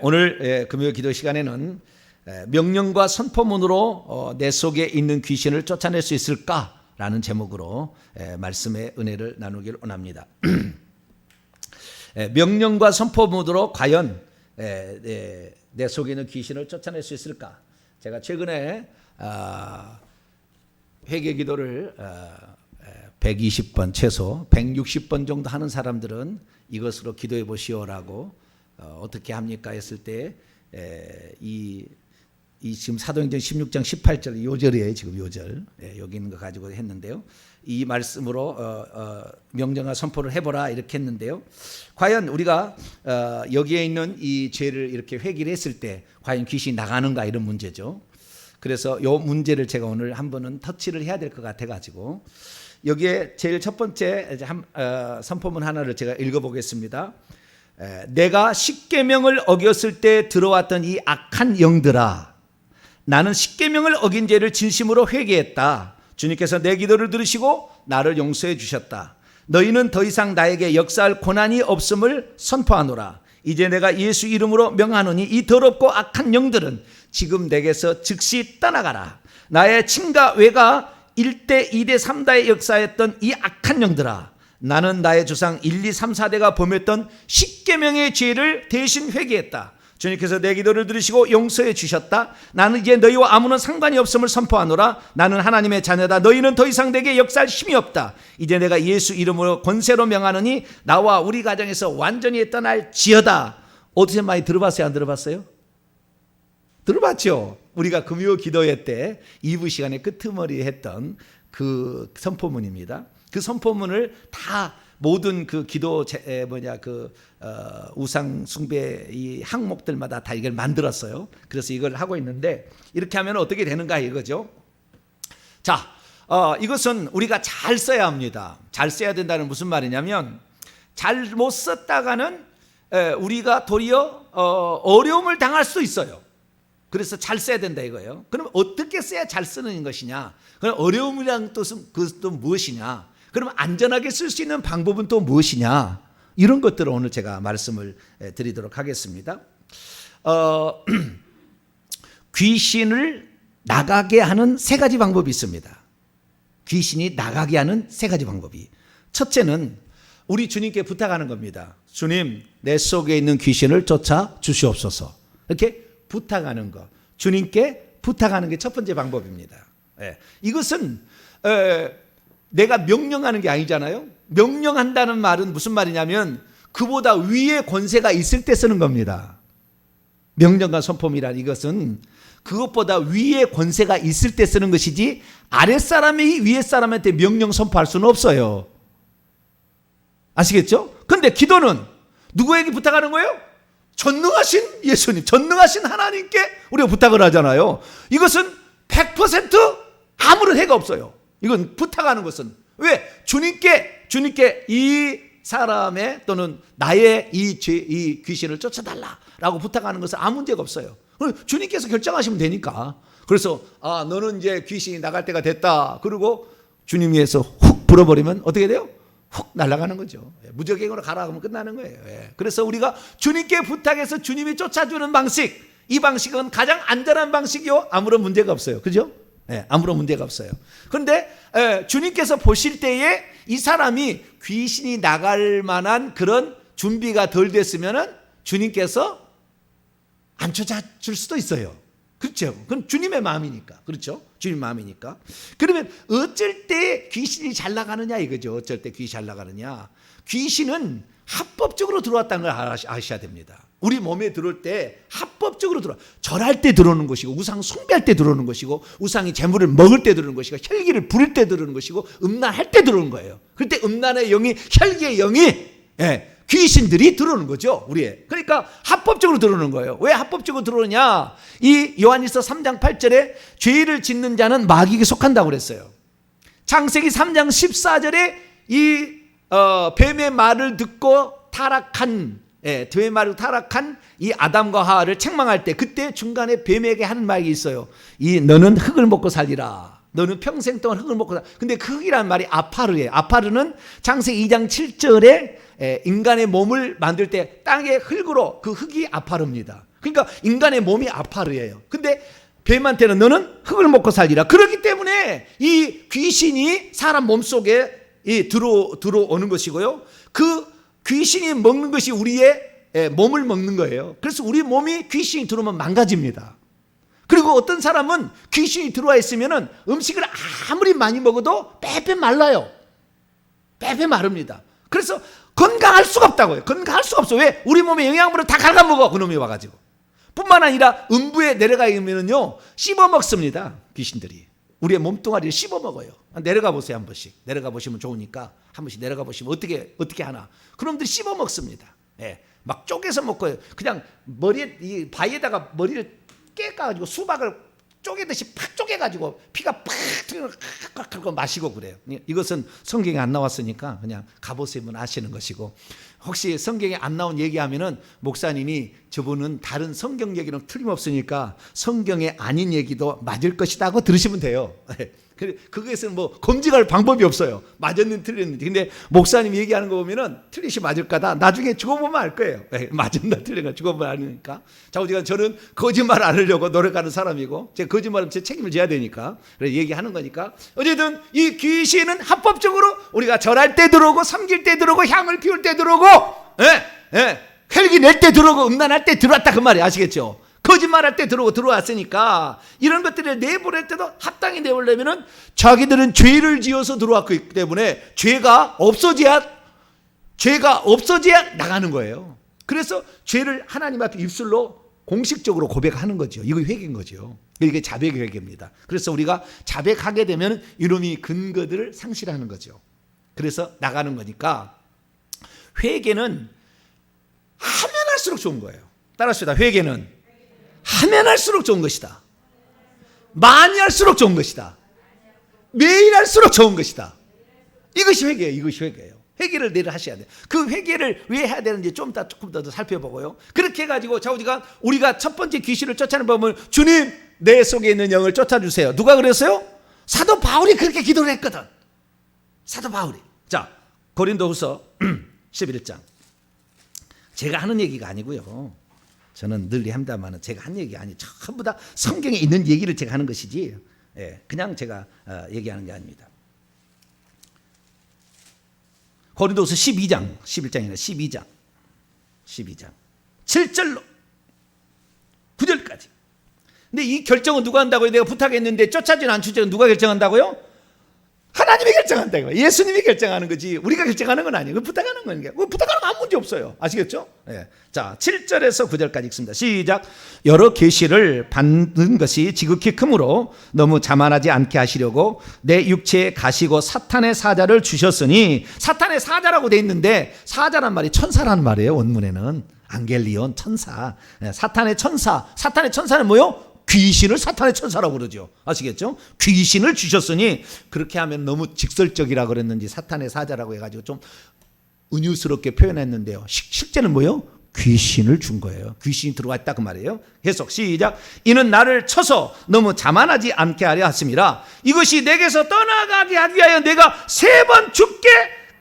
오늘 금요 기도 시간에는 명령과 선포문으로 내 속에 있는 귀신을 쫓아낼 수 있을까라는 제목으로 말씀의 은혜를 나누기를 원합니다. 명령과 선포문으로 과연 내 속에 있는 귀신을 쫓아낼 수 있을까? 제가 최근에 회개 기도를 120번 최소 160번 정도 하는 사람들은 이것으로 기도해 보시오라고 어떻게 합니까 했을 때 이 지금 사도행전 16장 18절 요절이에요. 지금 요절 여기 있는 거 가지고 했는데요. 이 말씀으로 명령과 선포를 해보라 이렇게 했는데요. 과연 우리가 여기에 있는 이 죄를 이렇게 회개를 했을 때 과연 귀신이 나가는가 이런 문제죠. 그래서 이 문제를 제가 오늘 한 번은 터치를 해야 될 것 같아가지고 여기에 제일 첫 번째 선포문 하나를 제가 읽어보겠습니다. 내가 십계명을 어겼을 때 들어왔던 이 악한 영들아, 나는 십계명을 어긴 죄를 진심으로 회개했다. 주님께서 내 기도를 들으시고 나를 용서해 주셨다. 너희는 더 이상 나에게 역사할 고난이 없음을 선포하노라. 이제 내가 예수 이름으로 명하노니 이 더럽고 악한 영들은 지금 내게서 즉시 떠나가라. 나의 친가 외가 1대 2대 3대의 역사했던 이 악한 영들아, 나는 나의 조상 1, 2, 3, 4대가 범했던 십계명의 죄를 대신 회개했다. 주님께서 내 기도를 들으시고 용서해 주셨다. 나는 이제 너희와 아무런 상관이 없음을 선포하노라. 나는 하나님의 자녀다. 너희는 더 이상 내게 역사할 힘이 없다. 이제 내가 예수 이름으로 권세로 명하노니 나와 우리 가정에서 완전히 떠날지어다. 어디서 많이 들어봤어요? 안 들어봤어요? 들어봤죠? 우리가 금요 기도회 때 2부 시간에 끄트머리 했던 그 선포문입니다. 그 선포문을 다 모든 그 기도 우상 숭배 이 항목들마다 다 이걸 만들었어요. 그래서 이걸 하고 있는데 이렇게 하면 어떻게 되는가 이거죠. 자, 이것은 우리가 잘 써야 합니다. 잘 써야 된다는 무슨 말이냐면 잘못 썼다가는 우리가 도리어 어려움을 당할 수 있어요. 그래서 잘 써야 된다 이거예요. 그럼 어떻게 써야 잘 쓰는 것이냐? 그럼 어려움이라는 뜻은 그것도 무엇이냐? 그러면 안전하게 쓸 수 있는 방법은 또 무엇이냐? 이런 것들을 오늘 제가 말씀을 드리도록 하겠습니다. 귀신을 나가게 하는 세 가지 방법이 있습니다. 귀신이 나가게 하는 세 가지 방법이. 첫째는 우리 주님께 부탁하는 겁니다. 주님, 내 속에 있는 귀신을 쫓아 주시옵소서. 이렇게 부탁하는 것. 주님께 부탁하는 게 첫 번째 방법입니다. 이것은 내가 명령하는 게 아니잖아요. 명령한다는 말은 무슨 말이냐면 그보다 위에 권세가 있을 때 쓰는 겁니다. 명령과 선포이란 이것은 그것보다 위에 권세가 있을 때 쓰는 것이지 아랫사람이 위에 사람한테 명령 선포할 수는 없어요. 아시겠죠? 그런데 기도는 누구에게 부탁하는 거예요? 전능하신 예수님, 전능하신 하나님께 우리가 부탁을 하잖아요. 이것은 100% 아무런 해가 없어요. 이건 부탁하는 것은 왜? 주님께 이 사람의 또는 나의 이 귀신을 쫓아달라라고 부탁하는 것은 아무 문제가 없어요. 주님께서 결정하시면 되니까. 그래서 너는 이제 귀신이 나갈 때가 됐다. 그리고 주님 위에서 훅 불어버리면 어떻게 돼요? 훅 날아가는 거죠. 무적행으로 가라 하면 끝나는 거예요. 그래서 우리가 주님께 부탁해서 주님이 쫓아주는 방식, 이 방식은 가장 안전한 방식이요. 아무런 문제가 없어요. 그죠? 아무런 문제가 없어요. 그런데 주님께서 보실 때에 이 사람이 귀신이 나갈 만한 그런 준비가 덜 됐으면 주님께서 안 쫓아줄 수도 있어요. 그렇죠? 그건 주님의 마음이니까. 그렇죠? 주님 마음이니까. 그러면 어쩔 때 귀신이 잘 나가느냐 이거죠. 어쩔 때 귀신이 잘 나가느냐. 귀신은 합법적으로 들어왔다는 걸 아셔야 됩니다. 우리 몸에 들어올 때 합법적으로 들어와. 절할 때 들어오는 것이고 우상 숭배할 때 들어오는 것이고 우상이 재물을 먹을 때 들어오는 것이고 혈기를 부릴 때 들어오는 것이고 음란할 때 들어오는 거예요. 그때 음란의 영이 혈기의 영이 귀신들이 들어오는 거죠. 우리의. 그러니까 합법적으로 들어오는 거예요. 왜 합법적으로 들어오느냐? 이 요한일서 3장 8절에 죄를 짓는 자는 마귀에게 속한다고 그랬어요. 창세기 3장 14절에 이 뱀의 말을 듣고 타락한 이 아담과 하와를 책망할 때 그때 중간에 뱀에게 하는 말이 있어요. 너는 흙을 먹고 살리라. 너는 평생 동안 흙을 먹고 살리라. 근데 그 흙이라는 말이 아파르예요. 아파르는 창세기 2장 7절에 인간의 몸을 만들 때 땅의 흙으로 그 흙이 아파릅니다. 그러니까 인간의 몸이 아파르예요. 근데 뱀한테는 너는 흙을 먹고 살리라. 그렇기 때문에 이 귀신이 사람 몸속에 들어오는 것이고요. 그 귀신이 먹는 것이 우리의 몸을 먹는 거예요. 그래서 우리 몸이 귀신이 들어오면 망가집니다. 그리고 어떤 사람은 귀신이 들어와 있으면 음식을 아무리 많이 먹어도 빼빼 말라요. 빼빼 마릅니다. 그래서 건강할 수가 없다고요. 건강할 수가 없어. 왜? 우리 몸에 영양분을 다 갉아먹어. 그놈이 와가지고. 뿐만 아니라 음부에 내려가 있으면요 씹어먹습니다. 귀신들이 우리의 몸뚱아리를 씹어먹어요. 내려가 보세요. 한 번씩. 내려가 보시면 좋으니까 한 번씩 내려가 보시면 어떻게 하나. 그놈들이 씹어먹습니다. 예, 막 쪼개서 먹고요. 그냥 머리에 이 바위에다가 머리를 깨가지고 수박을 쪼개듯이 팍 쪼개가지고 피가 팍 튀고 마시고 그래요. 이것은 성경에 안 나왔으니까 그냥 가보시면 아시는 것이고, 혹시 성경에 안 나온 얘기하면은 목사님이 저분은 다른 성경 얘기는 틀림없으니까 성경에 아닌 얘기도 맞을 것이다 하고 들으시면 돼요. 그것은 뭐 검증할 방법이 없어요. 맞았는지 틀렸는지. 근데 목사님이 얘기하는 거 보면은 틀리시 맞을까다 나중에 죽어보면 알 거예요. 맞았나 틀렸나 죽어보면 아니까. 자, 어쨌든 저는 거짓말 안 하려고 노력하는 사람이고, 제가 거짓말하면 제 책임을 져야 되니까 그래 얘기하는 거니까. 어쨌든 이 귀신은 합법적으로 우리가 절할 때 들어오고, 섬길 때 들어오고, 향을 피울 때 들어오고, 헬기 낼 때 들어오고, 음란할 때 들어왔다 그 말이에요. 아시겠죠? 거짓말할 때 들어왔으니까 이런 것들을 내보낼 때도 합당히 내보려면은 자기들은 죄를 지어서 들어왔기 때문에 죄가 없어져야 나가는 거예요. 그래서 죄를 하나님 앞에 입술로 공식적으로 고백하는 거죠. 이거 회개인 거죠. 이게 자백 회개입니다. 그래서 우리가 자백하게 되면 이놈이 근거들을 상실하는 거죠. 그래서 나가는 거니까 회개는 하면 할수록 좋은 거예요. 따라합시다. 회개는 하면 할수록 좋은 것이다. 많이 할수록 좋은 것이다. 매일 할수록 좋은 것이다. 이것이 회개예요. 이것이 회개예요. 회개를 내일 하셔야 돼요. 그 회개를 왜 해야 되는지 조금 더 살펴보고요. 그렇게 해가지고 우리가 첫 번째 귀신을 쫓아내는 법은 주님 내 속에 있는 영을 쫓아주세요. 누가 그랬어요? 사도 바울이 그렇게 기도를 했거든. 사도 바울이. 자, 고린도후서 11장. 제가 하는 얘기가 아니고요. 저는 늘 합니다만 제가 한 얘기 아니, 전부 다 성경에 있는 얘기를 제가 하는 것이지, 그냥 제가 얘기하는 게 아닙니다. 고린도서 12장 11장이나 12장 7절로 9절까지. 근데 이 결정은 누가 한다고요? 내가 부탁했는데 쫓아지는 안 쫓아지는 누가 결정한다고요? 하나님이 결정한다고요. 예수님이 결정하는 거지 우리가 결정하는 건 아니에요. 부탁하는 거니까. 부탁하는 건 아무 문제 없어요. 아시겠죠? 자, 7절에서 9절까지 읽습니다. 시작. 여러 계시를 받는 것이 지극히 크므로 너무 자만하지 않게 하시려고 내 육체에 가시고 사탄의 사자를 주셨으니, 사탄의 사자라고 돼 있는데 사자란 말이 천사라는 말이에요. 원문에는 앙겔리온, 천사. 사탄의 천사는 뭐요? 귀신을 사탄의 천사라고 그러죠. 아시겠죠? 귀신을 주셨으니, 그렇게 하면 너무 직설적이라 그랬는지 사탄의 사자라고 해가지고 좀 은유스럽게 표현했는데요. 실제는 뭐예요? 귀신을 준 거예요. 귀신이 들어와 있다 그 말이에요. 계속 시작. 이는 나를 쳐서 너무 자만하지 않게 하려 하심이라. 이것이 내게서 떠나가게 하기 위하여 내가 3번 죽게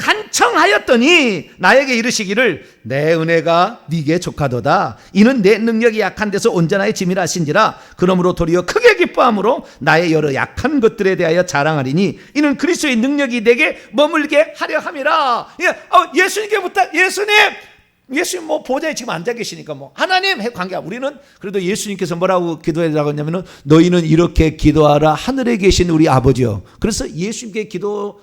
간청하였더니 나에게 이르시기를 내 은혜가 네게 족하도다. 이는 내 능력이 약한 데서 온전하게 짐이라 하신지라. 그러므로 도리어 크게 기뻐함으로 나의 여러 약한 것들에 대하여 자랑하리니 이는 그리스도의 능력이 내게 머물게 하려 함이라. 예수님 뭐 보좌에 지금 앉아 계시니까 뭐 하나님 관계야. 우리는 그래도 예수님께서 뭐라고 기도해라고 했냐면은 너희는 이렇게 기도하라 하늘에 계신 우리 아버지요. 그래서 예수님께 기도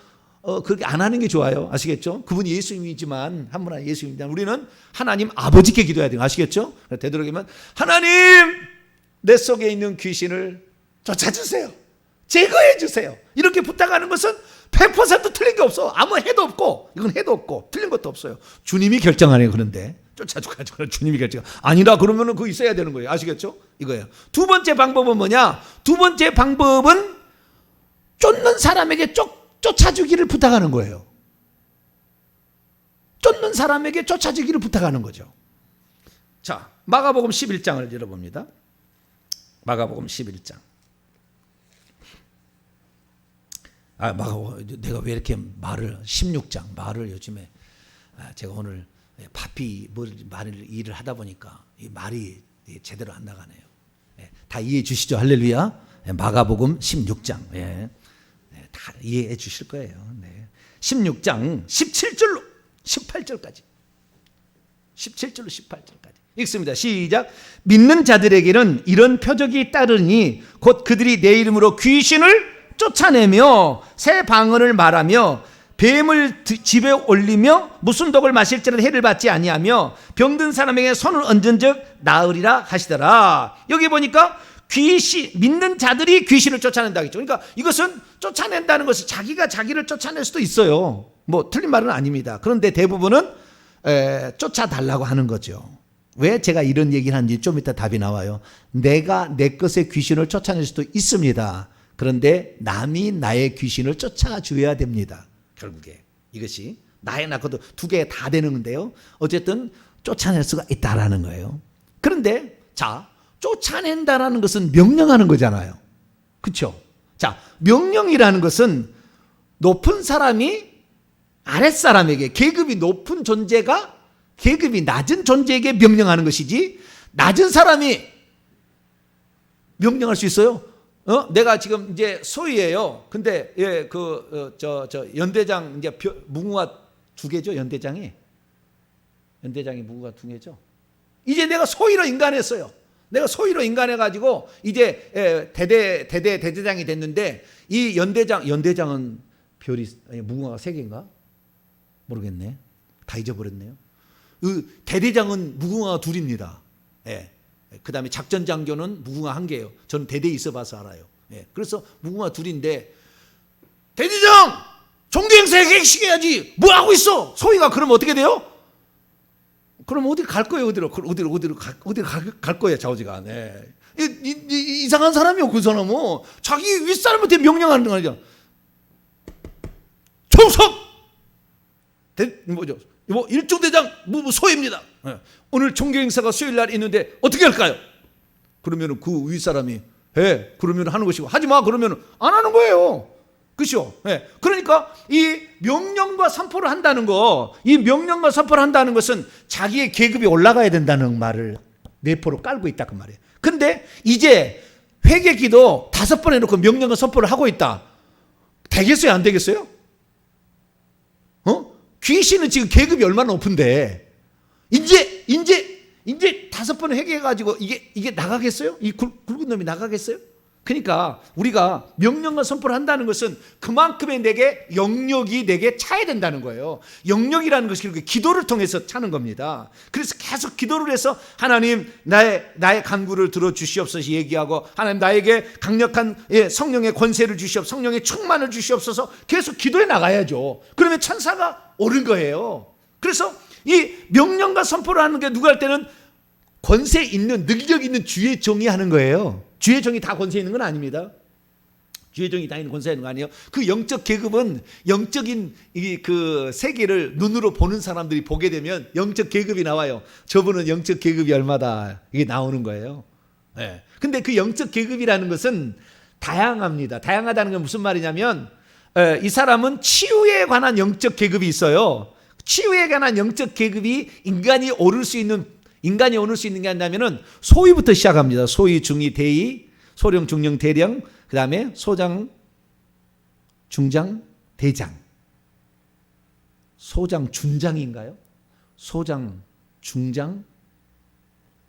그렇게 안 하는 게 좋아요. 아시겠죠? 그분이 예수님이지만 한 분 한 예수님이지만 우리는 하나님 아버지께 기도해야 돼요. 아시겠죠? 되도록이면 하나님 내 속에 있는 귀신을 쫓아주세요. 제거해 주세요. 이렇게 부탁하는 것은 100% 틀린 게 없어. 아무 해도 없고 이건 해도 없고 틀린 것도 없어요. 주님이 결정하네요. 그런데 쫓아주고 주님이 결정 아니라 그러면은 그거 있어야 되는 거예요. 아시겠죠? 이거예요. 두 번째 방법은 뭐냐? 두 번째 방법은 쫓는 사람에게 쫓아주기를 부탁하는 거예요. 쫓는 사람에게 쫓아주기를 부탁하는 거죠. 자, 마가복음 11장을 열어봅니다. 마가복음 11장. 내가 왜 이렇게 16장 말을 요즘에 제가 오늘 바삐 말을 일을 하다 보니까 이 말이 제대로 안 나가네요. 다 이해해 주시죠? 할렐루야. 마가복음 16장. 다 이해해 주실 거예요. 16장 17절로 18절까지. 17절로 18절까지. 읽습니다. 시작. 믿는 자들에게는 이런 표적이 따르니 곧 그들이 내 이름으로 귀신을 쫓아내며 새 방언을 말하며 뱀을 집에 올리며 무슨 독을 마실지라도 해를 받지 아니하며 병든 사람에게 손을 얹은 즉 나으리라 하시더라. 여기 보니까 믿는 자들이 귀신을 쫓아낸다 했죠. 그러니까 이것은 쫓아낸다는 것은 자기가 자기를 쫓아낼 수도 있어요. 뭐 틀린 말은 아닙니다. 그런데 대부분은 쫓아달라고 하는 거죠. 왜 제가 이런 얘기를 하는지 좀 이따 답이 나와요. 내가 내 것의 귀신을 쫓아낼 수도 있습니다. 그런데 남이 나의 귀신을 쫓아줘야 됩니다. 결국에 이것이 나의 낳고도 두 개 다 되는 건데요. 어쨌든 쫓아낼 수가 있다라는 거예요. 그런데 자, 쫓아낸다라는 것은 명령하는 거잖아요. 그렇죠? 자, 명령이라는 것은 높은 사람이 아랫사람에게, 계급이 높은 존재가 계급이 낮은 존재에게 명령하는 것이지, 낮은 사람이 명령할 수 있어요? 내가 지금 이제 소위예요. 근데 연대장 이제 무궁화 두 개죠. 연대장이 무궁화 두 개죠. 이제 내가 소위로 인간했어요. 내가 소위로 인간해가지고 이제 대대장이 됐는데 이 연대장은 무궁화가 세 개인가? 모르겠네. 다 잊어버렸네요. 그 대대장은 무궁화가 둘입니다. 그 다음에 작전장교는 무궁화 한 개예요. 저는 대대에 있어봐서 알아요. 그래서 무궁화 둘인데, 대대장! 종교행사 핵식해야지! 뭐 하고 있어! 소위가 그러면 어떻게 돼요? 그럼 어디 갈 거예요? 어디로 갈 거예요? 좌우지가. 이상한 사람이요, 그 사람은. 자기 윗사람한테 명령하는 거 아니죠. 총석! 뭐죠? 일중대장 소위입니다. 오늘 종교행사가 수요일날 있는데 어떻게 할까요? 그러면 그 윗사람이 그러면 하는 것이고, 하지마 그러면 안 하는 거예요. 그렇죠? 그러니까 이 명령과 선포를 한다는 것은 자기의 계급이 올라가야 된다는 말을 내포로 깔고 있다 그 말이에요. 근데 이제 회개기도 5번 해놓고 명령과 선포를 하고 있다. 되겠어요? 안 되겠어요? 귀신은 지금 계급이 얼마나 높은데 이제 5번 회개해가지고 이게 나가겠어요? 이 굵은 놈이 나가겠어요? 그러니까 우리가 명령과 선포를 한다는 것은 그만큼의 영역이 내게 차야 된다는 거예요. 영역이라는 것이 기도를 통해서 차는 겁니다. 그래서 계속 기도를 해서 하나님 나의 간구를 들어주시옵소서 얘기하고, 하나님 나에게 강력한 성령의 권세를 주시옵소서, 성령의 충만을 주시옵소서 계속 기도해 나가야죠. 그러면 천사가 오른 거예요. 그래서 이 명령과 선포를 하는 게 누가 할 때는 권세 있는, 능력 있는 주의 종이 하는 거예요. 주의 종이 다 권세 있는 건 아닙니다. 주의 종이 다 있는 권세 있는 거 아니에요. 그 영적 계급은 영적인 그 세계를 눈으로 보는 사람들이 보게 되면 영적 계급이 나와요. 저분은 영적 계급이 얼마다, 이게 나오는 거예요. 근데 그 영적 계급이라는 것은 다양합니다. 다양하다는 건 무슨 말이냐면, 이 사람은 치유에 관한 영적 계급이 있어요. 치유에 관한 영적 계급이 인간이 오를 수 있는 게 아니냐면은 소위부터 시작합니다. 소위, 중위, 대위, 소령, 중령, 대령, 그 다음에 소장, 중장, 대장. 소장, 준장인가요? 소장, 중장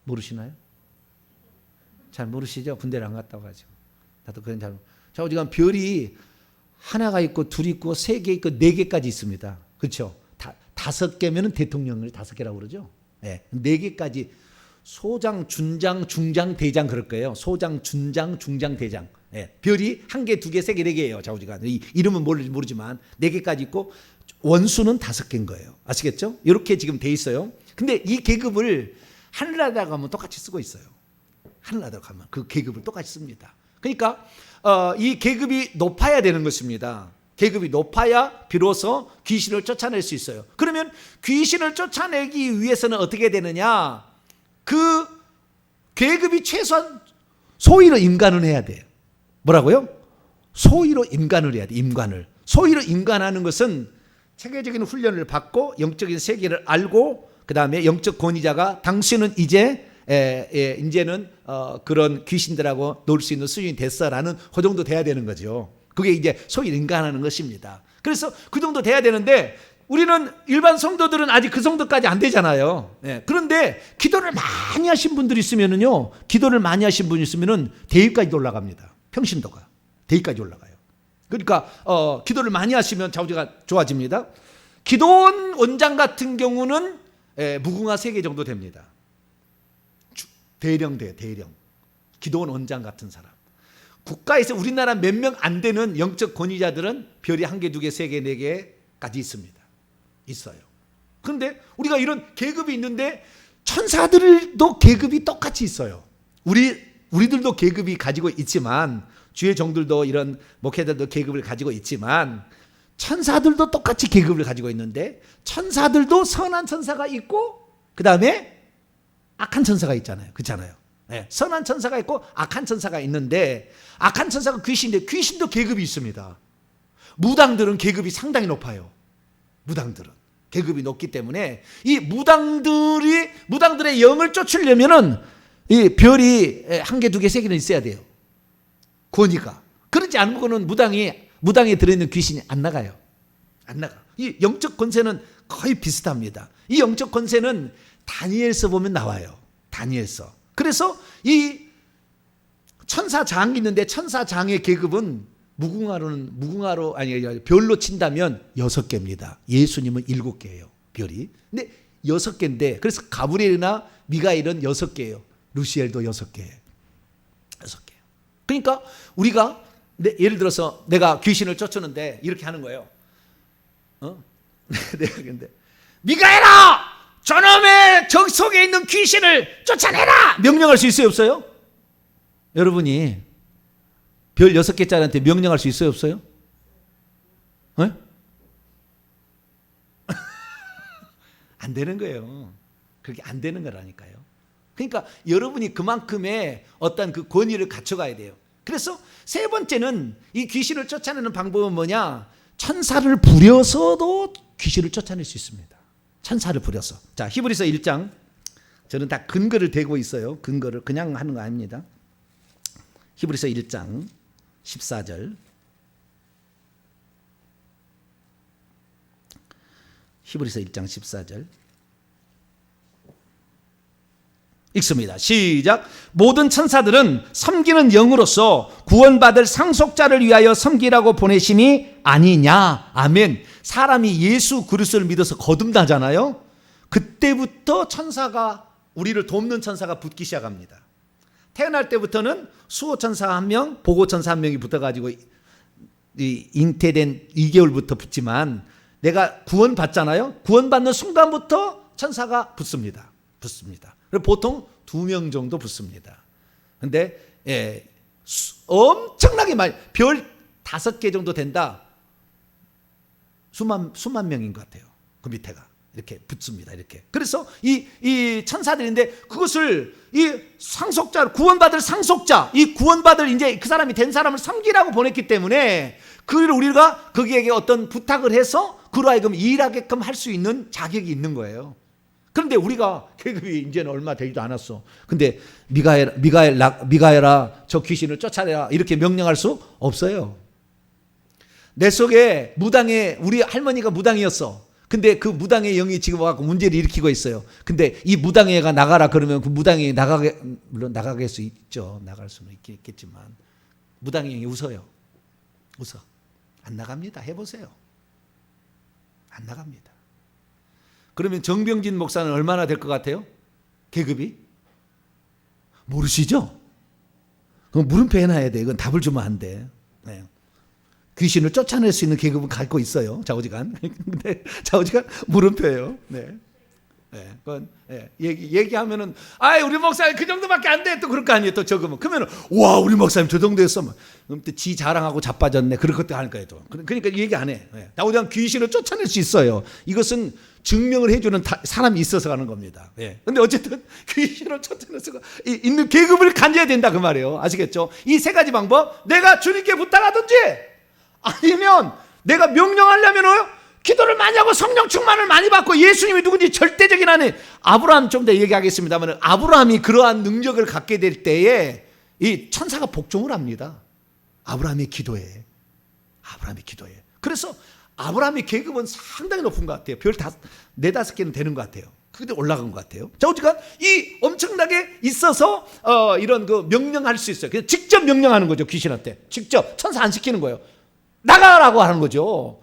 모르시나요? 잘 모르시죠? 군대를 안 갔다 와가지고. 나도 그런 잘. 자, 지금 별이 하나가 있고 둘 있고 3개 있고 4개까지 있습니다. 그렇죠? 5개면은 대통령을 5개라고 그러죠. 4개까지 소장, 준장, 중장, 대장 그럴 거예요. 소장, 준장, 중장, 대장. 별이 1개, 2개, 3개, 4개예요. 좌우지간. 이름은 모르지만 4개까지 있고 원수는 5개인 거예요. 아시겠죠? 이렇게 지금 돼 있어요. 근데 이 계급을 하늘나라 가면 똑같이 쓰고 있어요. 하늘나라 가면 그 계급을 똑같이 씁니다. 그러니까 이 계급이 높아야 되는 것입니다. 계급이 높아야 비로소 귀신을 쫓아낼 수 있어요. 그러면 귀신을 쫓아내기 위해서는 어떻게 되느냐? 그 계급이 최소한 소위로 임관을 해야 돼요. 뭐라고요? 소위로 임관을 해야 돼. 임관을. 소위로 임관하는 것은 체계적인 훈련을 받고 영적인 세계를 알고 그 다음에 영적 권위자가 당신은 이제는 그런 귀신들하고 놀 수 있는 수준이 됐어라는 그 정도 돼야 되는 거죠. 그게 이제 소위 인간하는 것입니다. 그래서 그 정도 돼야 되는데 우리는 일반 성도들은 아직 그 정도까지 안 되잖아요. 그런데 기도를 많이 하신 분들이 있으면은요, 기도를 많이 하신 분이 있으면은 대위까지 올라갑니다. 평신도가 대위까지 올라가요. 그러니까 기도를 많이 하시면 좌우지가 좋아집니다. 기도원 원장 같은 경우는 무궁화 3개 정도 됩니다. 대령 돼요. 대령. 기도원 원장 같은 사람. 국가에서 우리나라 몇 명 안 되는 영적 권위자들은 별이 1개, 2개, 3개, 4개까지 있습니다. 있어요. 그런데 우리가 이런 계급이 있는데 천사들도 계급이 똑같이 있어요. 우리들도 계급이 가지고 있지만 주의 종들도 이런 목회자들도 계급을 가지고 있지만 천사들도 똑같이 계급을 가지고 있는데 천사들도 선한 천사가 있고 그 다음에 악한 천사가 있잖아요. 그렇잖아요. 선한 천사가 있고 악한 천사가 있는데 악한 천사가 귀신인데 귀신도 계급이 있습니다. 무당들은 계급이 상당히 높아요. 무당들은 계급이 높기 때문에 이 무당들의 영을 쫓으려면은 이 별이 1개, 2개, 3개는 있어야 돼요. 권위가. 그렇지 않은 거는 무당에 들어있는 귀신이 안 나가요. 안 나가. 이 영적 권세는 거의 비슷합니다. 이 영적 권세는 다니엘서 보면 나와요. 다니엘서. 그래서 이 천사장이 있는데 천사장의 계급은 별로 친다면 6개입니다. 예수님은 7개예요. 별이. 근데 6개인데 그래서 가브리엘이나 미가엘은 6개예요. 루시엘도 6개예요. 6개. 그러니까 우리가 예를 들어서 내가 귀신을 쫓았는데 이렇게 하는 거예요. 내가 근데 미가엘아! 저놈의 적 속에 있는 귀신을 쫓아내라! 명령할 수 있어요, 없어요? 여러분이 별 6개짜리한테 명령할 수 있어요, 없어요? 안 되는 거예요. 그렇게 안 되는 거라니까요. 그러니까 여러분이 그만큼의 어떤 그 권위를 갖춰가야 돼요. 그래서 3번째는 이 귀신을 쫓아내는 방법은 뭐냐? 천사를 부려서도 귀신을 쫓아낼 수 있습니다. 천사를 부려서. 자, 히브리서 1장. 저는 다 근거를 대고 있어요. 근거를 그냥 하는 거 아닙니다. 히브리서 1장 14절. 히브리서 1장 14절. 읽습니다. 시작. 모든 천사들은 섬기는 영으로서 구원받을 상속자를 위하여 섬기라고 보내심이 아니냐. 아멘. 사람이 예수 그리스도를 믿어서 거듭나잖아요. 그때부터 천사가 우리를 돕는 천사가 붙기 시작합니다. 태어날 때부터는 수호천사 1명, 보호천사 1명이 붙어가지고 잉태된 2개월부터 붙지만 내가 구원받잖아요. 구원받는 순간부터 천사가 붙습니다. 보통 2명 정도 붙습니다. 근데 엄청나게 많이, 별 5개 정도 된다. 수만 명인 것 같아요. 그 밑에가 이렇게 붙습니다. 이렇게. 그래서 이 천사들인데 그것을 이 상속자, 구원받을 상속자, 이 구원받을 이제 그 사람이 된 사람을 섬기라고 보냈기 때문에 그를 우리가 거기에게 어떤 부탁을 해서 그로 하여금 일하게끔 할 수 있는 자격이 있는 거예요. 그런데 우리가 계급이 이제는 얼마 되지도 않았어. 근데 미가엘아 저 귀신을 쫓아내라 이렇게 명령할 수 없어요. 내 속에 우리 할머니가 무당이었어. 근데 그 무당의 영이 지금 와서 문제를 일으키고 있어요. 근데 이 무당의 애가 나가라 그러면 그 무당의 물론 나가게 수 있죠. 나갈 수는 있겠지만 무당의 영이 웃어요. 웃어. 안 나갑니다. 해보세요. 안 나갑니다. 그러면 정병진 목사는 얼마나 될 것 같아요? 계급이? 모르시죠? 그럼 물음표 해놔야 돼. 이건 답을 주면 안 돼. 네. 귀신을 쫓아낼 수 있는 계급은 갖고 있어요. 좌우지간. 근데 좌우지간 물음표예요. 네. 네. 그건 얘기하면은 우리 목사님 그 정도밖에 안 돼. 또 그럴 거 아니에요. 또 적으면. 그러면은 와 우리 목사님 저 정도 했어. 그럼 또 지 자랑하고 자빠졌네. 그럴 것도 할 거예요. 또. 그러니까 얘기 안 해. 네. 좌우지간 귀신을 쫓아낼 수 있어요. 이것은 증명을 해주는 사람이 있어서 가는 겁니다. 예. 근데 어쨌든 귀신을 쫓아낼 수가 있는 계급을 가져야 된다 그 말이에요. 아시겠죠? 이 3가지 방법. 내가 주님께 부탁하든지 아니면 내가 명령하려면 기도를 많이 하고 성령 충만을 많이 받고 예수님이 누군지 절대적인 하나님, 아브라함 좀 더 얘기하겠습니다만, 아브라함이 그러한 능력을 갖게 될 때에 이 천사가 복종을 합니다. 아브라함의 기도에. 그래서 아브라함의 계급은 상당히 높은 것 같아요. 별 4-5개는 되는 것 같아요. 그게 올라간 것 같아요. 자, 어쨌든 이 엄청나게 있어서 이런 그 명령할 수 있어요. 그래서 직접 명령하는 거죠. 귀신한테 직접. 천사 안 시키는 거예요. 나가라고 하는 거죠.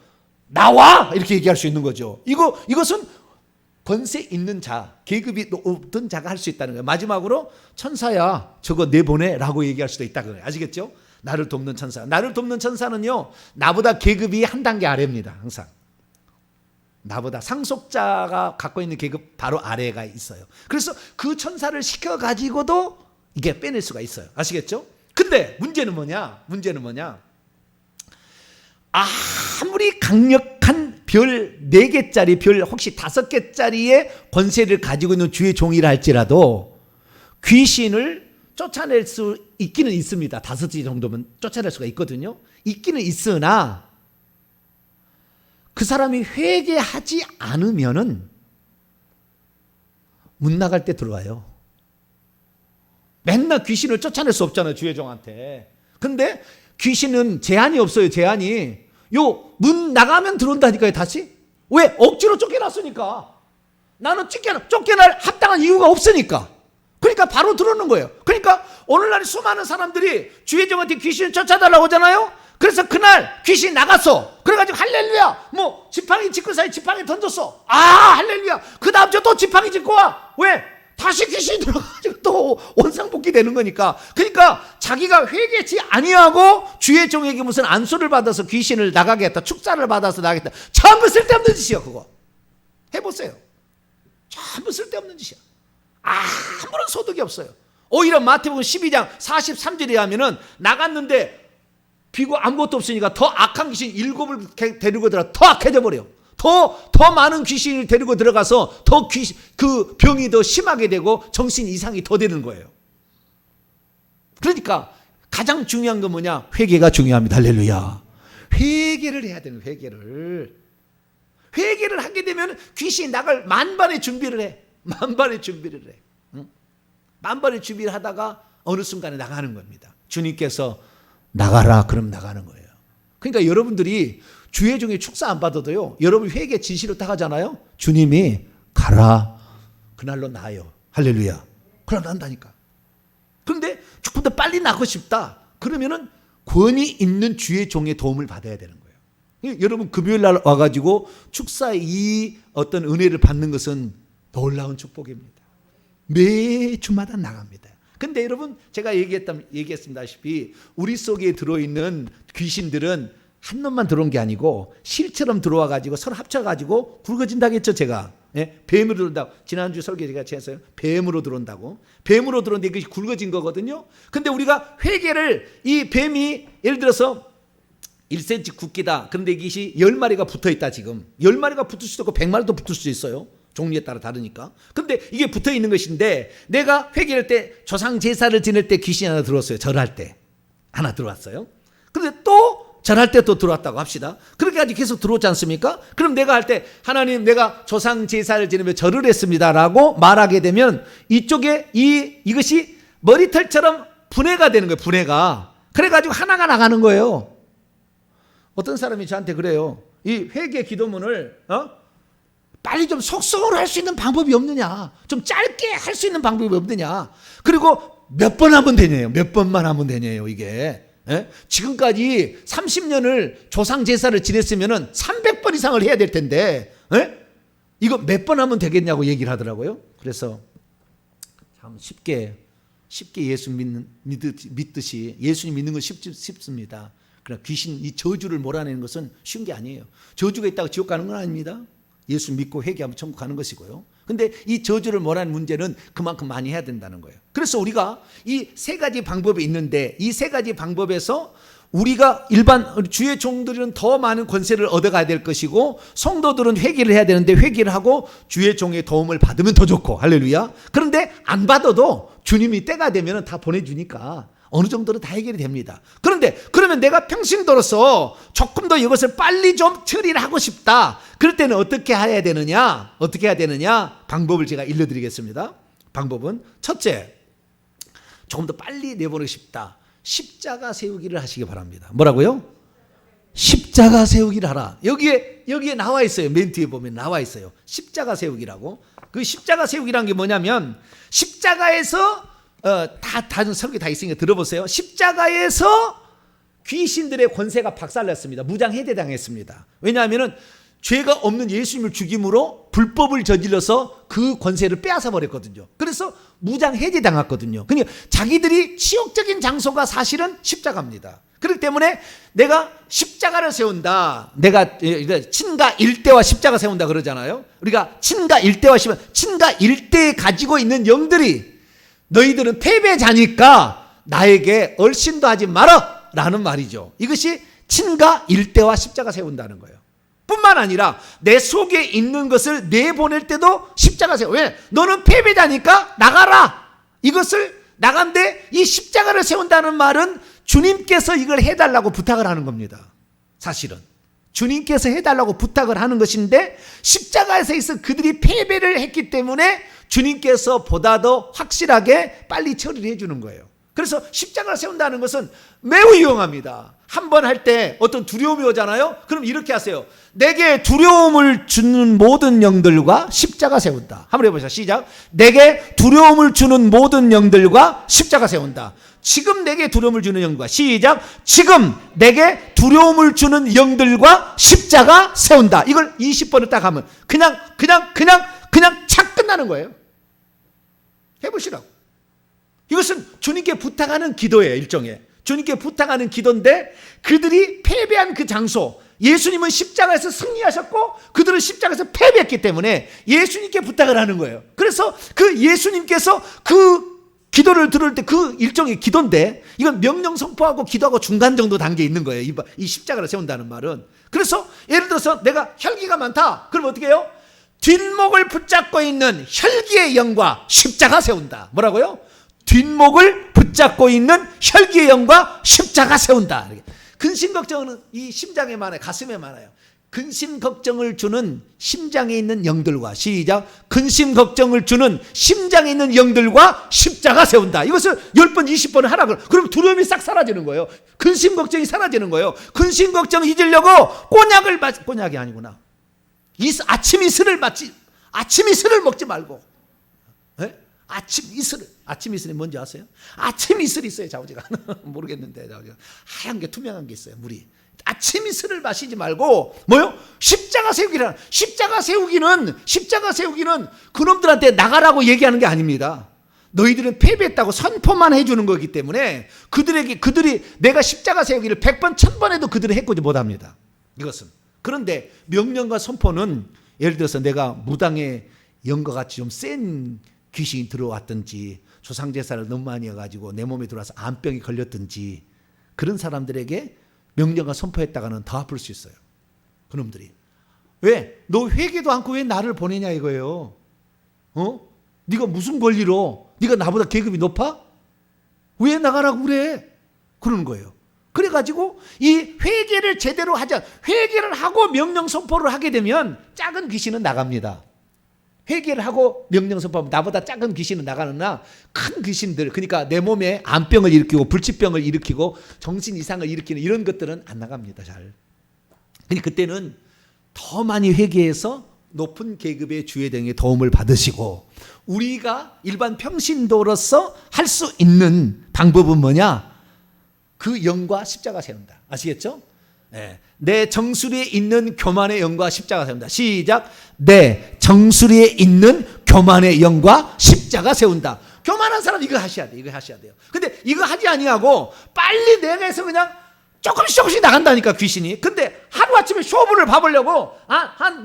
나와! 이렇게 얘기할 수 있는 거죠. 이것은 권세 있는 자, 계급이 높은 자가 할 수 있다는 거예요. 마지막으로 천사야 저거 내보내라고 얘기할 수도 있다 그래요. 아시겠죠? 나를 돕는 천사. 나를 돕는 천사는요, 나보다 계급이 한 단계 아래입니다. 항상 나보다 상속자가 갖고 있는 계급 바로 아래가 있어요. 그래서 그 천사를 시켜가지고도 이게 빼낼 수가 있어요. 아시겠죠? 근데 문제는 뭐냐? 아무리 강력한 별 4개짜리, 별 혹시 5개짜리의 권세를 가지고 있는 주의 종이라 할지라도 귀신을 쫓아낼 수 있기는 있습니다. 5개 정도면 쫓아낼 수가 있거든요. 있기는 있으나 그 사람이 회개하지 않으면은 문 나갈 때 들어와요. 맨날 귀신을 쫓아낼 수 없잖아요, 주의 종한테. 근데 귀신은 제한이 없어요. 제한이. 문 나가면 들어온다니까요. 다시. 왜? 억지로 쫓겨났으니까. 나는 쫓겨날 합당한 이유가 없으니까. 그러니까 바로 들어오는 거예요. 그러니까 오늘날 수많은 사람들이 주의 종한테 귀신을 쫓아달라고 하잖아요. 그래서 그날 귀신이 나갔어. 그래가지고 할렐루야, 뭐 지팡이 짚고 사이 지팡이 던졌어. 아, 할렐루야. 그 다음 주 또 지팡이 짚고 와. 왜? 다시 귀신이 들어가지고 또 원상복귀 되는 거니까. 그러니까 자기가 회개치 아니하고 주의 종에게 무슨 안수를 받아서 귀신을 나가게 했다, 축사를 받아서 나가게 했다. 전부 쓸데없는 짓이야. 그거 해보세요. 전부 쓸데없는 짓이야. 아무런 소득이 없어요. 오히려 마태복음 12장 43절에 하면은 나갔는데 비고 아무것도 없으니까 더 악한 귀신 7을 데리고 들어가 더 악해져 버려요. 더 많은 귀신을 데리고 들어가서 더 그 병이 더 심하게 되고 정신 이상이 더 되는 거예요. 그러니까 가장 중요한 건 뭐냐? 회개가 중요합니다. 할렐루야. 회개를 해야 되는 회개를 하게 되면 귀신이 나갈 만반의 준비를 해. 만반의 준비를 하다가 어느 순간에 나가는 겁니다. 주님께서 나가라 그럼 나가는 거예요. 그러니까 여러분들이 주의 종의 축사 안 받아도요, 여러분 회개 진실로 딱 하잖아요. 주님이 가라 그날로 나요. 할렐루야. 그럼 난다니까. 그런데 조금 더 빨리 나고 싶다 그러면은 권위 있는 주의 종의 도움을 받아야 되는 거예요. 여러분 금요일 날 와가지고 축사의 이 어떤 은혜를 받는 것은 놀라운 축복입니다. 매주마다 나갑니다. 근데 여러분 제가 얘기했습니다시피 우리 속에 들어있는 귀신들은 한 놈만 들어온 게 아니고 실처럼 들어와가지고 서로 합쳐가지고 굵어진다고 했죠. 제가 뱀으로 들어온다고 지난주 설계 제가 했어요. 뱀으로 들어온다고. 뱀으로 들어오는데 이것이 굵어진 거거든요. 근데 우리가 회개를 이 뱀이 예를 들어서 1cm 굵기다. 그런데 이것이 10마리가 붙어있다. 지금 10마리가 붙을 수도 있고 100마리도 붙을 수도 있어요. 종류에 따라 다르니까. 근데 이게 붙어 있는 것인데 내가 회개할 때 조상 제사를 지낼 때 귀신이 하나 들어왔어요. 절할 때 하나 들어왔어요. 근데 또 절할 때 또 들어왔다고 합시다. 그렇게까지 계속 들어오지 않습니까? 그럼 내가 할 때 하나님 내가 조상 제사를 지내며 절을 했습니다라고 말하게 되면 이쪽에 이것이 머리털처럼 분해가 되는 거예요. 분해가. 그래가지고 하나가 나가는 거예요. 어떤 사람이 저한테 그래요. 이 회개 기도문을 빨리 좀 속성으로 할 수 있는 방법이 없느냐, 좀 짧게 할 수 있는 방법이 없느냐, 그리고 몇 번 하면 되냐요. 몇 번만 하면 되냐요. 이게 지금까지 30년을 조상 제사를 지냈으면 300번 이상을 해야 될 텐데 이거 몇 번 하면 되겠냐고 얘기를 하더라고요. 그래서 참 쉽게 예수 믿듯이 예수님 믿는 건 쉽습니다. 그러나 귀신 이 저주를 몰아내는 것은 쉬운 게 아니에요. 저주가 있다고 지옥 가는 건 아닙니다. 예수 믿고 회개하면 천국 가는 것이고요. 근데 이 저주를 몰아내는 문제는 그만큼 많이 해야 된다는 거예요. 그래서 우리가 이 3가지 방법이 있는데 이 3가지 방법에서 우리가 일반 주의 종들은 더 많은 권세를 얻어가야 될 것이고 성도들은 회개를 해야 되는데 회개를 하고 주의 종의 도움을 받으면 더 좋고 할렐루야. 그런데 안 받아도 주님이 때가 되면 다 보내주니까 어느 정도는 다 해결이 됩니다. 그런데 그러면 내가 평신도로서 조금 더 이것을 빨리 좀 처리를 하고 싶다. 그럴 때는 어떻게 해야 되느냐? 어떻게 해야 되느냐? 방법을 제가 알려드리겠습니다. 방법은 첫째, 조금 더 빨리 내보내고 싶다. 십자가 세우기를 하시기 바랍니다. 뭐라고요? 십자가 세우기를 하라. 여기에 나와 있어요. 맨 뒤에 보면 나와 있어요. 십자가 세우기라고. 그 십자가 세우기라는 게 뭐냐면 십자가에서 다 설교 다 있으니까 들어보세요. 십자가에서 귀신들의 권세가 박살났습니다. 무장 해제당했습니다. 왜냐하면은 죄가 없는 예수님을 죽임으로 불법을 저질러서 그 권세를 빼앗아 버렸거든요. 그래서 무장 해제당했거든요. 그러니까 자기들이 치욕적인 장소가 사실은 십자가입니다. 그렇기 때문에 내가 십자가를 세운다. 내가 친가 일대와 십자가 세운다 그러잖아요. 우리가 친가 일대와 친가 일대에 가지고 있는 영들이 너희들은 패배자니까 나에게 얼씬도 하지 마라 라는 말이죠. 이것이 친가 일대와 십자가 세운다는 거예요. 뿐만 아니라 내 속에 있는 것을 내보낼 때도 십자가 세워. 왜? 너는 패배자니까 나가라. 이것을 나간데 이 십자가를 세운다는 말은 주님께서 이걸 해달라고 부탁을 하는 겁니다. 사실은 주님께서 해달라고 부탁을 하는 것인데 십자가에서 있어 그들이 패배를 했기 때문에 주님께서 보다 더 확실하게 빨리 처리를 해주는 거예요. 그래서 십자가를 세운다는 것은 매우 유용합니다. 한 번 할 때 어떤 두려움이 오잖아요. 그럼 이렇게 하세요. 내게 두려움을 주는 모든 영들과 십자가 세운다. 한번 해보시죠. 시작. 내게 두려움을 주는 모든 영들과 십자가 세운다. 지금 내게 두려움을 주는 영들과 시작. 지금 내게 두려움을 주는 영들과 십자가 세운다. 이걸 20번을 딱 하면 그냥 착 끝나는 거예요. 해보시라고. 이것은 주님께 부탁하는 기도예요. 일종의 주님께 부탁하는 기도인데 그들이 패배한 그 장소, 예수님은 십자가에서 승리하셨고 그들은 십자가에서 패배했기 때문에 예수님께 부탁을 하는 거예요. 그래서 그 예수님께서 그 기도를 들을 때 그 일종의 기도인데 이건 명령 선포하고 기도하고 중간 정도 단계에 있는 거예요. 이 십자가를 세운다는 말은. 그래서 예를 들어서 내가 혈기가 많다. 그럼 어떻게 해요? 뒷목을 붙잡고 있는 혈기의 영과 십자가 세운다. 뭐라고요? 뒷목을 붙잡고 있는 혈기의 영과 십자가 세운다. 근심 걱정은 이 심장에 많아요. 가슴에 많아요. 근심 걱정을 주는 심장에 있는 영들과 시작. 근심 걱정을 주는 심장에 있는 영들과 십자가 세운다. 이것을 10번 20번 하라. 그럼 두려움이 싹 사라지는 거예요. 근심 걱정이 사라지는 거예요. 근심 걱정 잊으려고 꼬냑이 아니구나. 아침 이슬을 먹지 말고. 네? 아침 이슬이 뭔지 아세요? 아침 이슬이 있어요. 자우지가 모르겠는데 자우지가 하얀 게 투명한 게 있어요. 물이. 아침 이슬을 마시지 말고 뭐요? 십자가 세우기란. 십자가 세우기는 그놈들한테 나가라고 얘기하는 게 아닙니다. 너희들은 패배했다고 선포만 해주는 거기 때문에 그들이 내가 십자가 세우기를 100번 1000번 해도 그들은 해코지 못합니다. 이것은. 그런데 명령과 선포는 예를 들어서 내가 무당의 영과 같이 좀 센 귀신이 들어왔든지 조상제사를 너무 많이 해가지고 내 몸에 들어와서 암병이 걸렸든지 그런 사람들에게 명령과 선포했다가는 더 아플 수 있어요. 그놈들이. 왜? 너 회개도 않고 왜 나를 보내냐 이거예요. 네가 무슨 권리로? 네가 나보다 계급이 높아? 왜 나가라고 그래? 그러는 거예요. 그래가지고 이 회개를 제대로 회개를 하고 명령 선포를 하게 되면 작은 귀신은 나갑니다. 회개를 하고 명령 선포하면 나보다 작은 귀신은 나가느나 큰 귀신들, 그러니까 내 몸에 암병을 일으키고 불치병을 일으키고 정신 이상을 일으키는 이런 것들은 안 나갑니다. 잘. 그러니까 그때는 더 많이 회개해서 높은 계급의 주회등의 도움을 받으시고 우리가 일반 평신도로서 할 수 있는 방법은 뭐냐? 그 영과 십자가 세운다. 아시겠죠? 네. 내 정수리에 있는 교만의 영과 십자가 세운다. 시작. 내 정수리에 있는 교만의 영과 십자가 세운다. 교만한 사람 이거 하셔야 돼. 이거 하셔야 돼요. 근데 이거 하지 아니하고 빨리 내가해서 그냥 조금씩 나간다니까 귀신이. 근데 하루아침에 쇼부를 봐보려고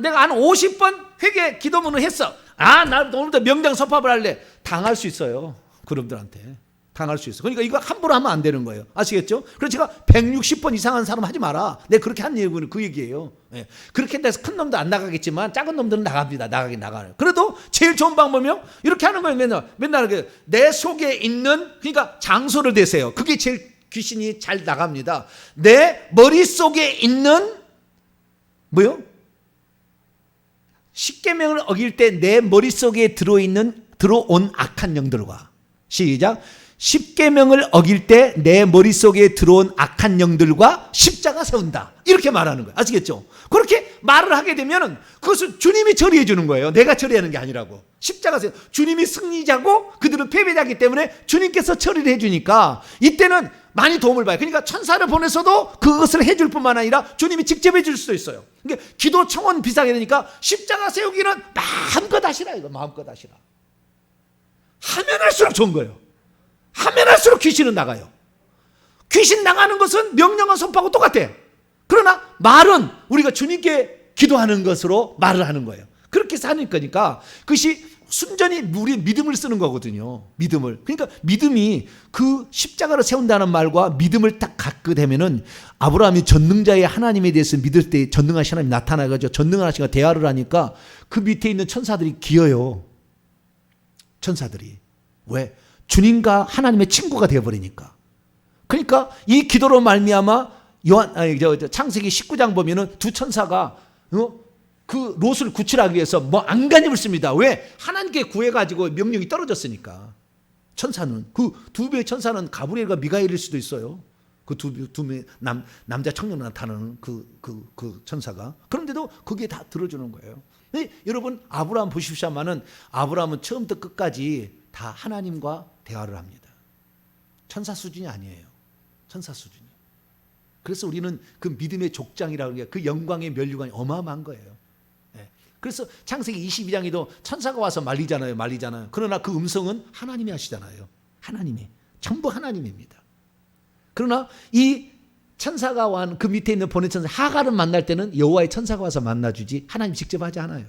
내가 한 50번 회개 기도문을 했어. 나 오늘부터 명령 선포를 할래. 당할 수 있어요. 그놈들한테. 당할 수 있어. 그러니까 이거 함부로 하면 안 되는 거예요. 아시겠죠? 그래서 제가 160번 이상한 사람 하지 마라. 내가 그렇게 한 얘기는 그 얘기예요. 예. 그렇게 해서 큰 놈도 안 나가겠지만 작은 놈들은 나갑니다. 나가긴 나가요. 그래도 제일 좋은 방법이요. 이렇게 하는 거예요. 맨날 내 속에 있는, 그러니까 장소를 대세요. 그게 제일 귀신이 잘 나갑니다. 내 머릿속에 있는 뭐요? 십계명을 어길 때 내 머릿속에 들어온 악한 영들과, 시작. 십계명을 어길 때 내 머릿속에 들어온 악한 영들과 십자가 세운다. 이렇게 말하는 거예요. 아시겠죠? 그렇게 말을 하게 되면 그것을 주님이 처리해 주는 거예요. 내가 처리하는 게 아니라고. 십자가 세운, 주님이 승리자고 그들은 패배자이기 때문에 주님께서 처리를 해 주니까 이때는 많이 도움을 봐요. 그러니까 천사를 보내서도 그것을 해줄 뿐만 아니라 주님이 직접 해줄 수도 있어요. 그러니까 기도 청원 비슷하게 되니까 십자가 세우기는 마음껏 하시라. 이거 마음껏 하시라. 하면 할수록 좋은 거예요. 하면 할수록 귀신은 나가요. 귀신 나가는 것은 명령과 선포하고 똑같아. 그러나 말은 우리가 주님께 기도하는 것으로 말을 하는 거예요. 그렇게 사는 거니까 그것이 순전히 우리 믿음을 쓰는 거거든요. 믿음을. 그러니까 믿음이 그 십자가를 세운다는 말과 믿음을 딱 갖게 되면은 아브라함이 전능자의 하나님에 대해서 믿을 때 전능하신 하나님이 나타나가지고 전능하신 하나님과 대화를 하니까 그 밑에 있는 천사들이 기어요. 천사들이. 왜? 주님과 하나님의 친구가 되어버리니까. 그러니까 이 기도로 말미암아 창세기 19장 보면은 두 천사가 그 롯을 구출하기 위해서 뭐 안간힘을 씁니다. 왜? 하나님께 구해가지고 명령이 떨어졌으니까. 천사는 그 두 배의 천사는 가브리엘과 미가엘일 수도 있어요. 그 남자 청년 나타나는 그 천사가. 그런데도 그게 다 들어주는 거예요. 여러분 아브라함 보십시오만은 아브라함은 처음부터 끝까지 다 하나님과 대화를 합니다. 천사 수준이 아니에요. 천사 수준이. 그래서 우리는 그 믿음의 족장이라고 하는 게 그 영광의 면류관이 어마어마한 거예요. 그래서 창세기 22장에도 천사가 와서 말리잖아요. 그러나 그 음성은 하나님이 하시잖아요. 하나님이. 전부 하나님입니다. 그러나 이 천사가 온 그 밑에 있는 보낸 천사 하갈을 만날 때는 여호와의 천사가 와서 만나주지 하나님 직접 하지 않아요.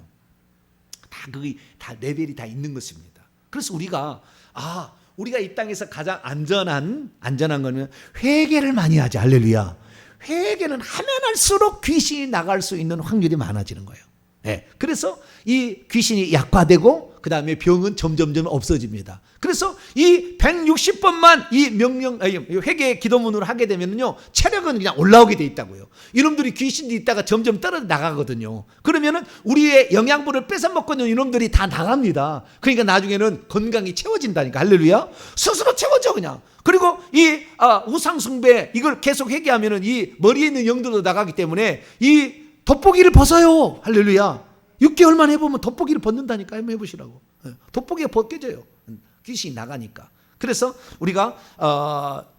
다 레벨이 다 있는 것입니다. 그래서 우리가 이 땅에서 가장 안전한 거는 회개를 많이 하지. 할렐루야. 회개는 하면 할수록 귀신이 나갈 수 있는 확률이 많아지는 거예요. 네. 그래서 이 귀신이 약화되고 그 다음에 병은 점점점 없어집니다. 그래서 이 160번만 이 회개 기도문으로 하게 되면요 체력은 그냥 올라오게 돼 있다고요. 이놈들이 귀신이 있다가 점점 떨어져 나가거든요. 그러면은 우리의 영양분을 뺏어 먹고 있는 이놈들이 다 나갑니다. 그러니까 나중에는 건강이 채워진다니까. 할렐루야. 스스로 채워져 그냥. 그리고 이 우상숭배 이걸 계속 회개하면은 이 머리에 있는 영들도 나가기 때문에 이 돋보기를 벗어요. 할렐루야. 6개월만 해보면 돋보기를 벗는다니까. 한번 해보시라고. 돋보기가 벗겨져요. 귀신이 나가니까. 그래서 우리가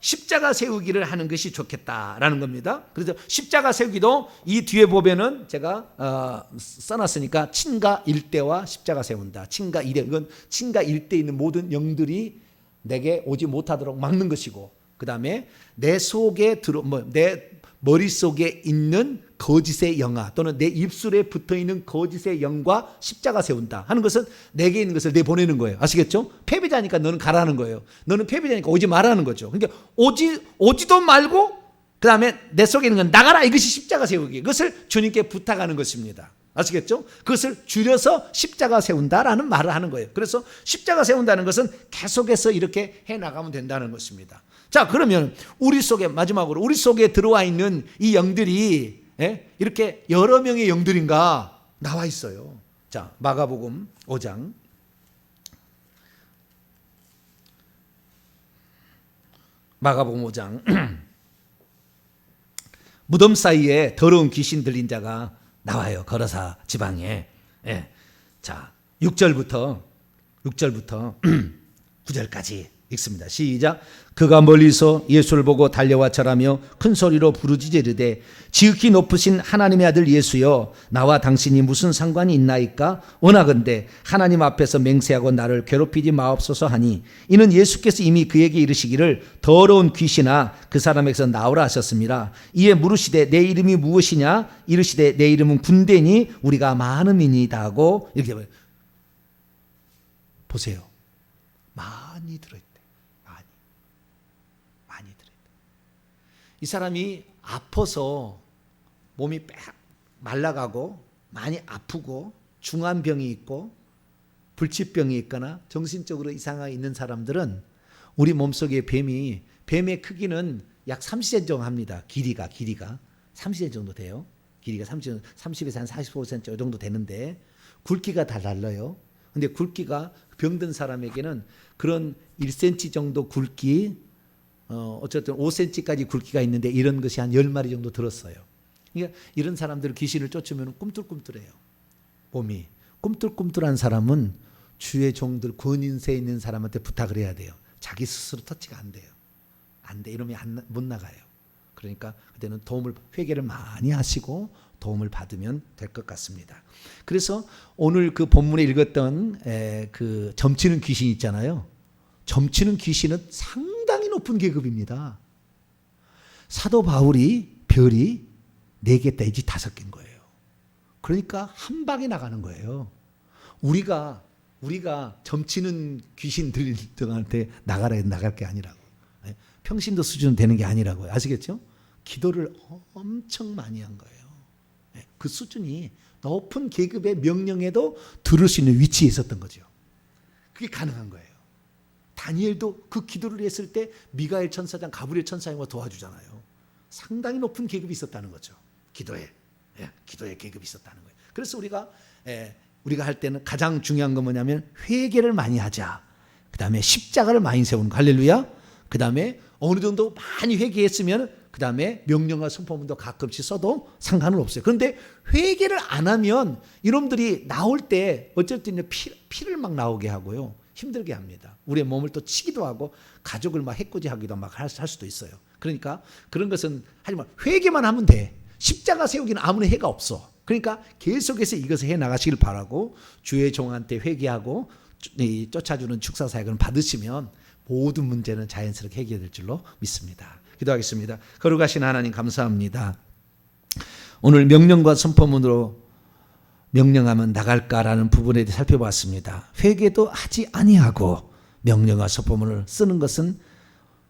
십자가 세우기를 하는 것이 좋겠다라는 겁니다. 그래서 십자가 세우기도 이 뒤에 보면은 제가 써놨으니까 친가 일대와 십자가 세운다. 친가 일대. 이건 친가 일대에 있는 모든 영들이 내게 오지 못하도록 막는 것이고, 그 다음에 내 속에 내 머릿속에 있는 거짓의 영아 또는 내 입술에 붙어있는 거짓의 영과 십자가 세운다 하는 것은 내게 있는 것을 내보내는 거예요. 아시겠죠? 패배자니까 너는 가라는 거예요. 너는 패배자니까 오지 말라는 거죠. 그러니까 오지도 말고 그 다음에 내 속에 있는 건 나가라. 이것이 십자가 세우기. 그것을 주님께 부탁하는 것입니다. 아시겠죠? 그것을 줄여서 십자가 세운다라는 말을 하는 거예요. 그래서 십자가 세운다는 것은 계속해서 이렇게 해나가면 된다는 것입니다. 자, 그러면 마지막으로 우리 속에 들어와 있는 이 영들이 이렇게 여러 명의 영들인가 나와 있어요. 자, 마가복음 5장. 마가복음 5장. 무덤 사이에 더러운 귀신 들린 자가 나와요. 거라사 지방에. 자, 6절부터 9절까지 읽습니다. 시작. 그가 멀리서 예수를 보고 달려와 절하며 큰 소리로 부르짖어 이르되 지극히 높으신 하나님의 아들 예수여, 나와 당신이 무슨 상관이 있나이까? 원하건대 하나님 앞에서 맹세하고 나를 괴롭히지 마옵소서 하니, 이는 예수께서 이미 그에게 이르시기를 더러운 귀신아 그 사람에게서 나오라 하셨습니다. 이에 물으시되 내 이름이 무엇이냐? 이르시되 내 이름은 군대니 우리가 많음이니이다 하고, 이렇게 보세요. 많이 들어있대. 많이. 많이 들어야 돼. 이 사람이 아파서 몸이 빽 말라가고 많이 아프고 중한 병이 있고 불치병이 있거나 정신적으로 이상이 있는 사람들은 우리 몸속에 뱀의 크기는 약 30cm 정도 합니다. 길이가 30cm 정도 돼요. 길이가 30에서 한 45cm 정도 되는데 굵기가 다 달라요. 근데 굵기가 병든 사람에게는 그런 1cm 정도 굵기, 어쨌든 5cm까지 굵기가 있는데 이런 것이 한 10마리 정도 들었어요. 그러니까 이런 사람들 귀신을 쫓으면 꿈틀꿈틀해요. 몸이. 꿈틀꿈틀한 사람은 주의 종들 권인세 있는 사람한테 부탁을 해야 돼요. 자기 스스로 터치가 안 돼요. 안 돼. 이러면 못 나가요. 그러니까 그때는 회개를 많이 하시고 도움을 받으면 될 것 같습니다. 그래서 오늘 그 본문에 읽었던 그 점치는 귀신 있잖아요. 점치는 귀신은 상당히 높은 계급입니다. 사도 바울이 별이 4개 내지 5개인 거예요. 그러니까 한 방에 나가는 거예요. 우리가 점치는 귀신들한테 나갈 게 아니라고. 평신도 수준 되는 게 아니라고요. 아시겠죠? 기도를 엄청 많이 한 거예요. 그 수준이 높은 계급의 명령에도 들을 수 있는 위치에 있었던 거죠. 그게 가능한 거예요. 다니엘도 그 기도를 했을 때 미가엘 천사장, 가브리엘 천사장과 도와주잖아요. 상당히 높은 계급이 있었다는 거죠. 기도에 계급이 있었다는 거예요. 그래서 우리가 할 때는 가장 중요한 건 뭐냐면 회개를 많이 하자. 그 다음에 십자가를 많이 세우는 거. 할렐루야. 그 다음에 어느 정도 많이 회개했으면 그 다음에 명령과 선포문도 가끔씩 써도 상관은 없어요. 그런데 회개를 안 하면 이놈들이 나올 때 어쩔 때는 피를 막 나오게 하고요. 힘들게 합니다. 우리의 몸을 또 치기도 하고 가족을 막 해코지하기도 막 할 수도 있어요. 그러니까 그런 것은 하지만 회개만 하면 돼. 십자가 세우기는 아무런 해가 없어. 그러니까 계속해서 이것을 해나가시길 바라고 주의 종한테 회개하고 쫓아주는 축사사역을 받으시면 모든 문제는 자연스럽게 해결될 줄로 믿습니다. 기도하겠습니다. 거룩하신 하나님 감사합니다. 오늘 명령과 선포문으로 명령하면 나갈까라는 부분에 대해 살펴봤습니다. 회개도 하지 아니하고 명령과 선포문을 쓰는 것은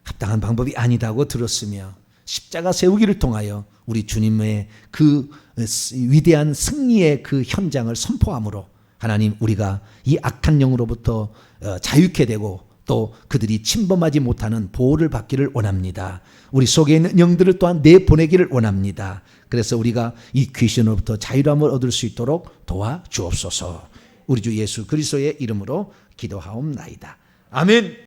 합당한 방법이 아니다고 들었으며 십자가 세우기를 통하여 우리 주님의 그 위대한 승리의 그 현장을 선포함으로 하나님 우리가 이 악한 영으로부터 자유케 되고 또 그들이 침범하지 못하는 보호를 받기를 원합니다. 우리 속에 있는 영들을 또한 내보내기를 원합니다. 그래서 우리가 이 귀신으로부터 자유함을 얻을 수 있도록 도와주옵소서. 우리 주 예수 그리스도의 이름으로 기도하옵나이다. 아멘.